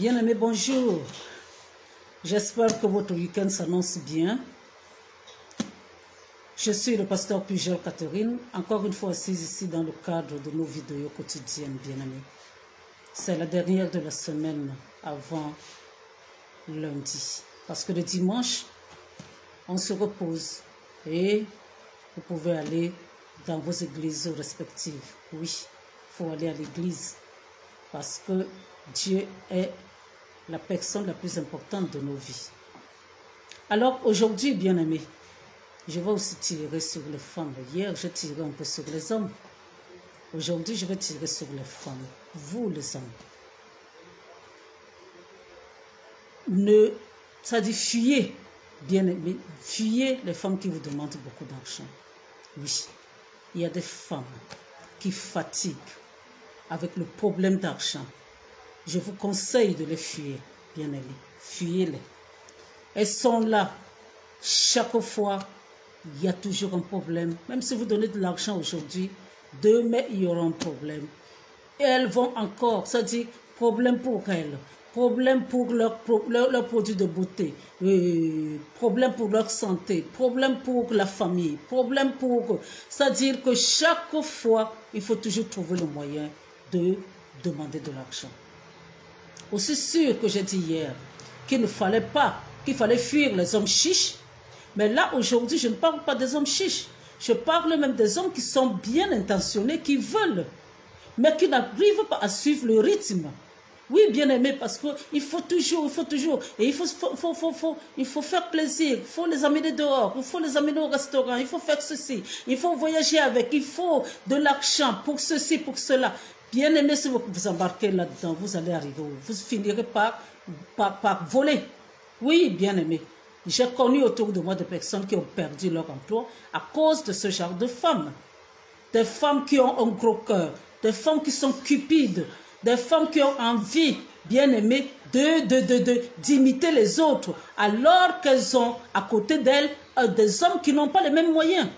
Bien-aimés, bonjour. J'espère que votre week-end s'annonce bien. Je suis le pasteur Pujol Catherine, encore une fois assise ici dans le cadre de nos vidéos quotidiennes, bien-aimés. C'est la dernière de la semaine avant lundi. Parce que le dimanche, on se repose et vous pouvez aller dans vos églises respectives. Oui, il faut aller à l'église parce que Dieu est la personne la plus importante de nos vies. Alors aujourd'hui, bien-aimés, je vais aussi tirer sur les femmes. Hier, j'ai tiré un peu sur les hommes. Aujourd'hui, je vais tirer sur les femmes. Vous, les hommes. Ça dit fuyez, bien-aimés, fuyez les femmes qui vous demandent beaucoup d'argent. Oui, il y a des femmes qui fatiguent avec le problème d'argent. Je vous conseille de les fuir, bien-aimés. Fuyez-les. Elles sont là. Chaque fois, il y a toujours un problème. Même si vous donnez de l'argent aujourd'hui, demain, il y aura un problème. Et elles vont encore, c'est-à-dire, problème pour elles, problème pour leurs produits de beauté, problème pour leur santé, problème pour la famille, problème pour... C'est-à-dire que chaque fois, il faut toujours trouver le moyen de demander de l'argent. Aussi sûr que j'ai dit hier qu'il ne fallait pas, qu'il fallait fuir les hommes chiches. Mais là, aujourd'hui, je ne parle pas des hommes chiches. Je parle même des hommes qui sont bien intentionnés, qui veulent, mais qui n'arrivent pas à suivre le rythme. Oui, bien aimé, parce qu'il faut toujours, et il faut faire plaisir, il faut les amener dehors, il faut les amener au restaurant, il faut faire ceci, il faut voyager avec, il faut de l'argent pour ceci, pour cela. Bien aimé, si vous vous embarquez là-dedans, vous allez arriver, vous finirez par voler. Oui, bien aimé. J'ai connu autour de moi des personnes qui ont perdu leur emploi à cause de ce genre de femmes. Des femmes qui ont un gros cœur, des femmes qui sont cupides, des femmes qui ont envie, bien aimé, d'imiter les autres, alors qu'elles ont à côté d'elles des hommes qui n'ont pas les mêmes moyens.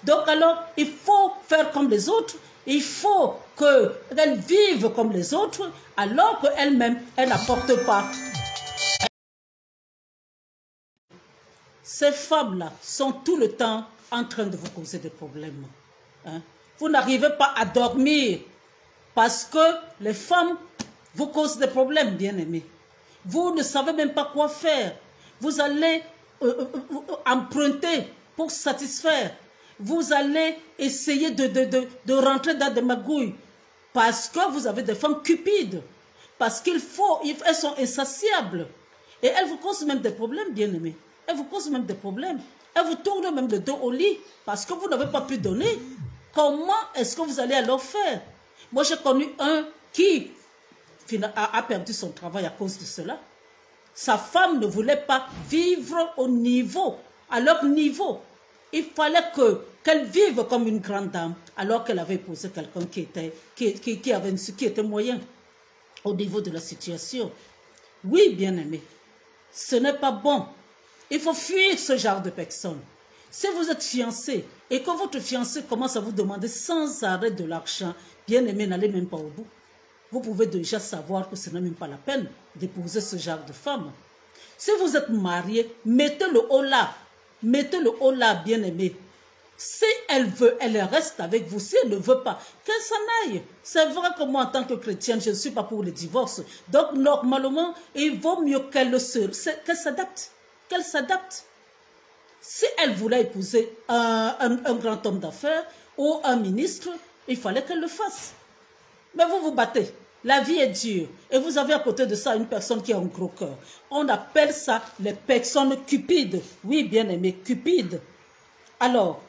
Donc alors, il faut faire comme les autres, il faut qu'elles vivent comme les autres, alors qu'elles-mêmes, elles n'apportent pas. Ces femmes-là sont tout le temps en train de vous causer des problèmes. Hein? Vous n'arrivez pas à dormir parce que les femmes vous causent des problèmes, bien-aimés. Vous ne savez même pas quoi faire. Vous allez emprunter pour satisfaire. Vous allez essayer de rentrer dans des magouilles parce que vous avez des femmes cupides. Parce elles sont insatiables. Et elles vous causent même des problèmes, bien-aimés. Elles vous causent même des problèmes. Elles vous tournent même le dos au lit parce que vous n'avez pas pu donner. Comment est-ce que vous allez alors faire? Moi, j'ai connu un qui a perdu son travail à cause de cela. Sa femme ne voulait pas vivre à leur niveau. Il fallait qu'elle vive comme une grande dame alors qu'elle avait épousé quelqu'un qui était moyen au niveau de la situation. Oui, bien-aimé, ce n'est pas bon. Il faut fuir ce genre de personnes. Si vous êtes fiancé et que votre fiancé commence à vous demander sans arrêt de l'argent, bien aimé, n'allez même pas au bout. Vous pouvez déjà savoir que ce n'est même pas la peine d'épouser ce genre de femme. Si vous êtes marié, mettez le haut là. Mettez le haut là, bien aimé. Si elle veut, elle reste avec vous. Si elle ne veut pas, qu'elle s'en aille. C'est vrai que moi, en tant que chrétienne, je ne suis pas pour le divorce. Donc, normalement, il vaut mieux qu'elle s'adapte. Qu'elle s'adapte. Si elle voulait épouser un grand homme d'affaires ou un ministre, il fallait qu'elle le fasse. Mais vous vous battez. La vie est dure. Et vous avez à côté de ça une personne qui a un gros cœur. On appelle ça les personnes cupides. Oui, bien aimé, cupides. Alors,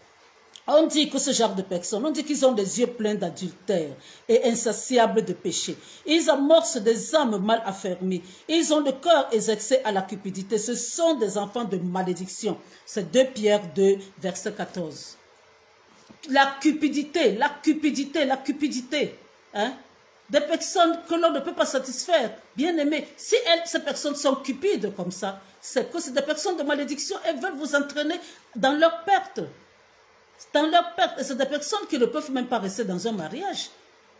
on dit que ce genre de personnes, on dit qu'ils ont des yeux pleins d'adultère et insatiables de péché. Ils amorcent des âmes mal affermies. Ils ont le cœur exercé à la cupidité. Ce sont des enfants de malédiction. C'est 2 Pierre 2, verset 14. La cupidité. Hein? Des personnes que l'on ne peut pas satisfaire. Bien aimé, si ces personnes sont cupides comme ça, c'est que c'est des personnes de malédiction. Elles veulent vous entraîner dans leur perte. Et c'est des personnes qui ne peuvent même pas rester dans un mariage.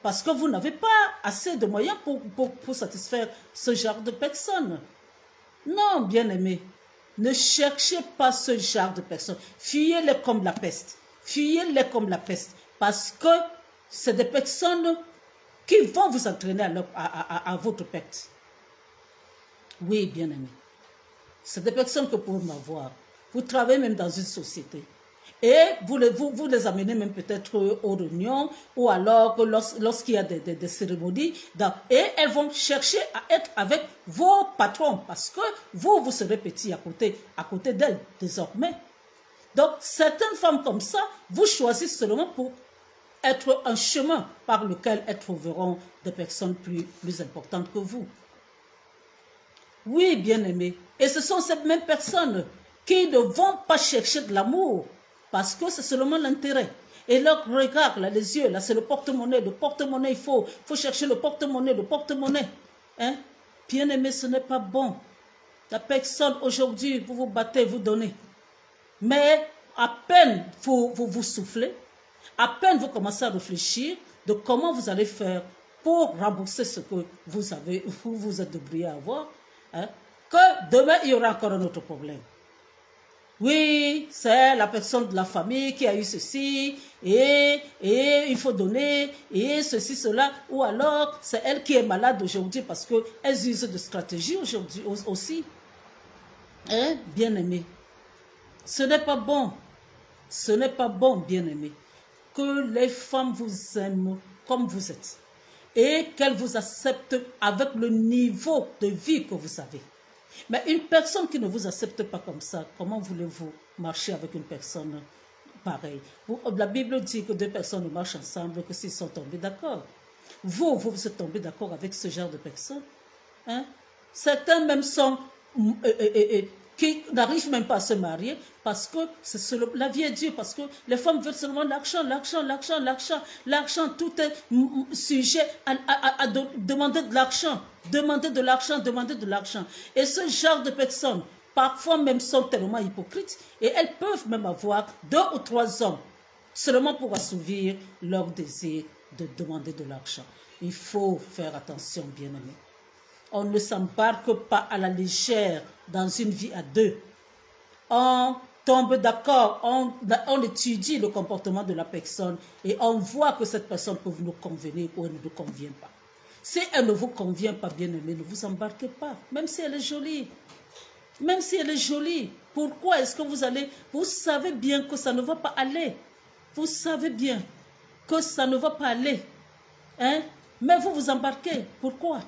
parce que vous n'avez pas assez de moyens pour satisfaire ce genre de personnes. Non, bien-aimés, ne cherchez pas ce genre de personnes. Fuyez-les comme la peste. Fuyez-les comme la peste. Parce que c'est des personnes qui vont vous entraîner à votre perte. Oui, bien-aimés. C'est des personnes que pour m'avoir. Vous travaillez même dans une société. Et vous les amenez même peut-être aux réunions ou alors lorsqu'il y a des cérémonies. Et elles vont chercher à être avec vos patrons parce que vous serez petit à côté d'elles désormais. Donc, certaines femmes comme ça, vous choisissez seulement pour être un chemin par lequel elles trouveront des personnes plus importantes que vous. Oui, bien-aimés. Et ce sont ces mêmes personnes qui ne vont pas chercher de l'amour parce que c'est seulement l'intérêt. Et leur regard, là, les yeux, là, c'est le porte-monnaie. Le porte-monnaie, il faut chercher le porte-monnaie, le porte-monnaie. Hein? Bien-aimés, ce n'est pas bon. La personne, aujourd'hui, vous vous battez, vous donnez. Mais à peine vous soufflez, à peine vous commencez à réfléchir de comment vous allez faire pour rembourser ce que vous êtes débrouillé à avoir, hein, que demain, il y aura encore un autre problème. Oui, c'est la personne de la famille qui a eu ceci, et il faut donner, et ceci, cela, ou alors c'est elle qui est malade aujourd'hui parce qu'elles usent de stratégie aujourd'hui aussi. Hein, bien-aimé, ce n'est pas bon. Ce n'est pas bon, bien-aimé, que les femmes vous aiment comme vous êtes et qu'elles vous acceptent avec le niveau de vie que vous avez. Mais une personne qui ne vous accepte pas comme ça, comment voulez-vous marcher avec une personne pareille? La Bible dit que deux personnes ne marchent ensemble que s'ils sont tombés d'accord. Vous êtes tombés d'accord avec ce genre de personnes, hein? Certains même sont... qui n'arrivent même pas à se marier parce que c'est la vie est dure, parce que les femmes veulent seulement l'argent, l'argent, tout est sujet à demander de l'argent, demander de l'argent. Et ce genre de personnes, parfois même sont tellement hypocrites et elles peuvent même avoir 2 ou 3 hommes seulement pour assouvir leur désir de demander de l'argent. Il faut faire attention, bien-aimés. On ne s'embarque pas à la légère dans une vie à 2. On tombe d'accord, on étudie le comportement de la personne et on voit que cette personne peut nous convenir ou elle ne nous convient pas. Si elle ne vous convient pas, bien-aimé, ne vous embarquez pas, même si elle est jolie. Même si elle est jolie, pourquoi est-ce que vous allez... Vous savez bien que ça ne va pas aller. Vous savez bien que ça ne va pas aller. Hein? Mais vous vous embarquez. Pourquoi?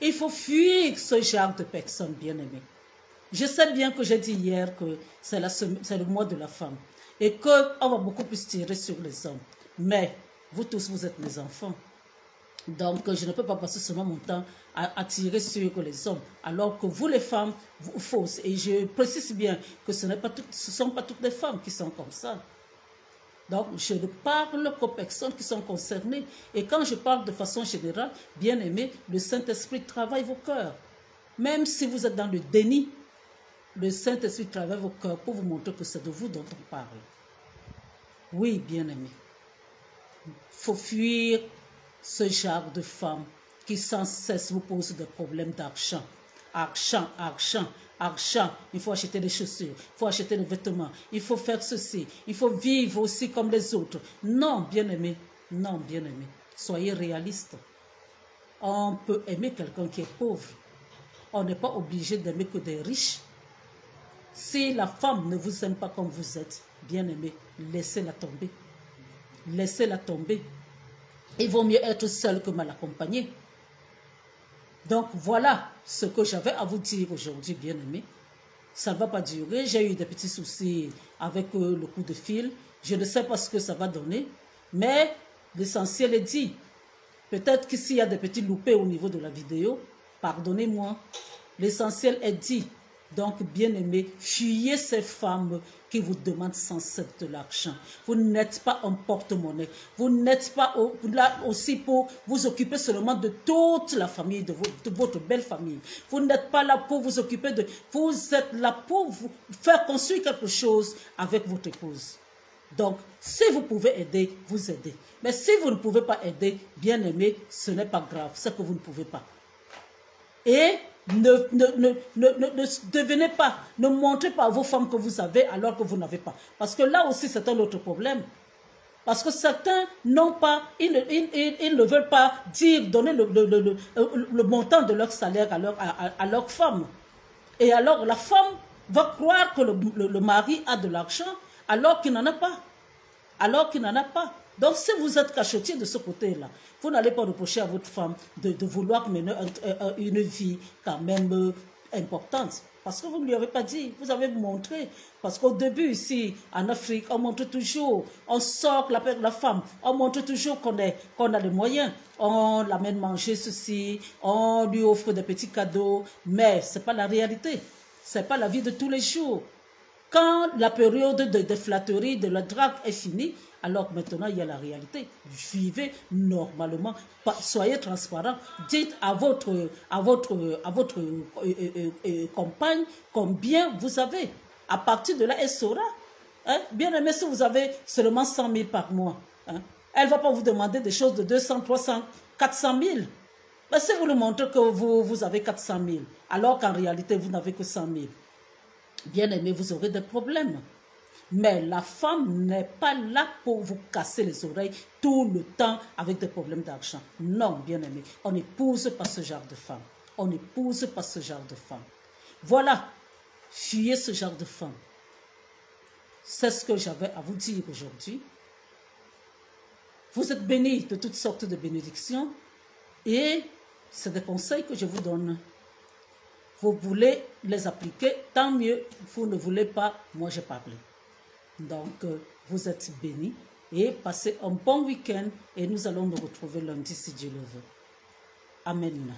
Il faut fuir ce genre de personnes, bien-aimées. Je sais bien que j'ai dit hier que c'est le mois de la femme et qu'on va beaucoup plus tirer sur les hommes. Mais vous tous, vous êtes mes enfants. Donc, je ne peux pas passer seulement mon temps à tirer sur les hommes. Alors que vous, les femmes, vous faussez. Et je précise bien que ce ne sont pas toutes les femmes qui sont comme ça. Donc, je ne parle qu'aux personnes qui sont concernées. Et quand je parle de façon générale, bien aimé, le Saint-Esprit travaille vos cœurs. Même si vous êtes dans le déni, le Saint-Esprit travaille vos cœurs pour vous montrer que c'est de vous dont on parle. Oui, bien aimé. Il faut fuir ce genre de femmes qui sans cesse vous posent des problèmes d'argent. Argent, il faut acheter des chaussures, il faut acheter des vêtements, il faut faire ceci, il faut vivre aussi comme les autres. Non, bien-aimé, non, bien-aimé, soyez réaliste. On peut aimer quelqu'un qui est pauvre. On n'est pas obligé d'aimer que des riches. Si la femme ne vous aime pas comme vous êtes, bien-aimé, laissez-la tomber. Laissez-la tomber. Il vaut mieux être seul que mal accompagné. Donc voilà ce que j'avais à vous dire aujourd'hui, bien-aimés. Ça ne va pas durer. J'ai eu des petits soucis avec le coup de fil. Je ne sais pas ce que ça va donner. Mais l'essentiel est dit. Peut-être que s'il y a des petits loupés au niveau de la vidéo, pardonnez-moi. L'essentiel est dit. Donc, bien-aimés, fuyez ces femmes qui vous demandent sans cesse de l'argent. Vous n'êtes pas un porte-monnaie. Vous n'êtes pas là aussi pour vous occuper seulement de toute la famille, de votre belle famille. Vous n'êtes pas là pour vous occuper de... Vous êtes là pour vous faire construire quelque chose avec votre épouse. Donc, si vous pouvez aider, vous aidez. Mais si vous ne pouvez pas aider, bien aimé, ce n'est pas grave, c'est que vous ne pouvez pas. Et ne devenez pas, ne montrez pas à vos femmes que vous avez alors que vous n'avez pas. Parce que là aussi, c'est un autre problème. Parce que certains n'ont pas, ils ne veulent pas dire, donner le montant de leur salaire à leur femme. Et alors, la femme va croire que le mari a de l'argent alors qu'il n'en a pas. Alors qu'il n'en a pas. Donc, si vous êtes cachotier de ce côté-là, vous n'allez pas reprocher à votre femme de vouloir mener une vie quand même importante. Parce que vous ne lui avez pas dit, vous avez montré. Parce qu'au début, ici, en Afrique, on montre toujours, on sort la femme, on montre toujours qu'on a les moyens. On l'amène manger ceci, on lui offre des petits cadeaux, mais ce n'est pas la réalité. Ce n'est pas la vie de tous les jours. Quand la période de flatterie, de la drague est finie, alors maintenant il y a la réalité. Vivez normalement, soyez transparent. Dites à votre compagne combien vous avez. À partir de là, elle saura. Hein? Bien aimé, si vous avez seulement 100 000 par mois, hein? Elle ne va pas vous demander des choses de 200, 300, 400 000. Mais si vous lui montrez que vous avez 400 000, alors qu'en réalité vous n'avez que 100 000, bien aimé, vous aurez des problèmes. Mais la femme n'est pas là pour vous casser les oreilles tout le temps avec des problèmes d'argent. Non, bien aimé, on n'épouse pas ce genre de femme. On n'épouse pas ce genre de femme. Voilà, fuyez ce genre de femme. C'est ce que j'avais à vous dire aujourd'hui. Vous êtes bénis de toutes sortes de bénédictions et c'est des conseils que je vous donne. Vous voulez les appliquer, tant mieux. Vous ne voulez pas, moi j'ai parlé. Donc, vous êtes bénis et passez un bon week-end et nous allons nous retrouver lundi si Dieu le veut. Amen.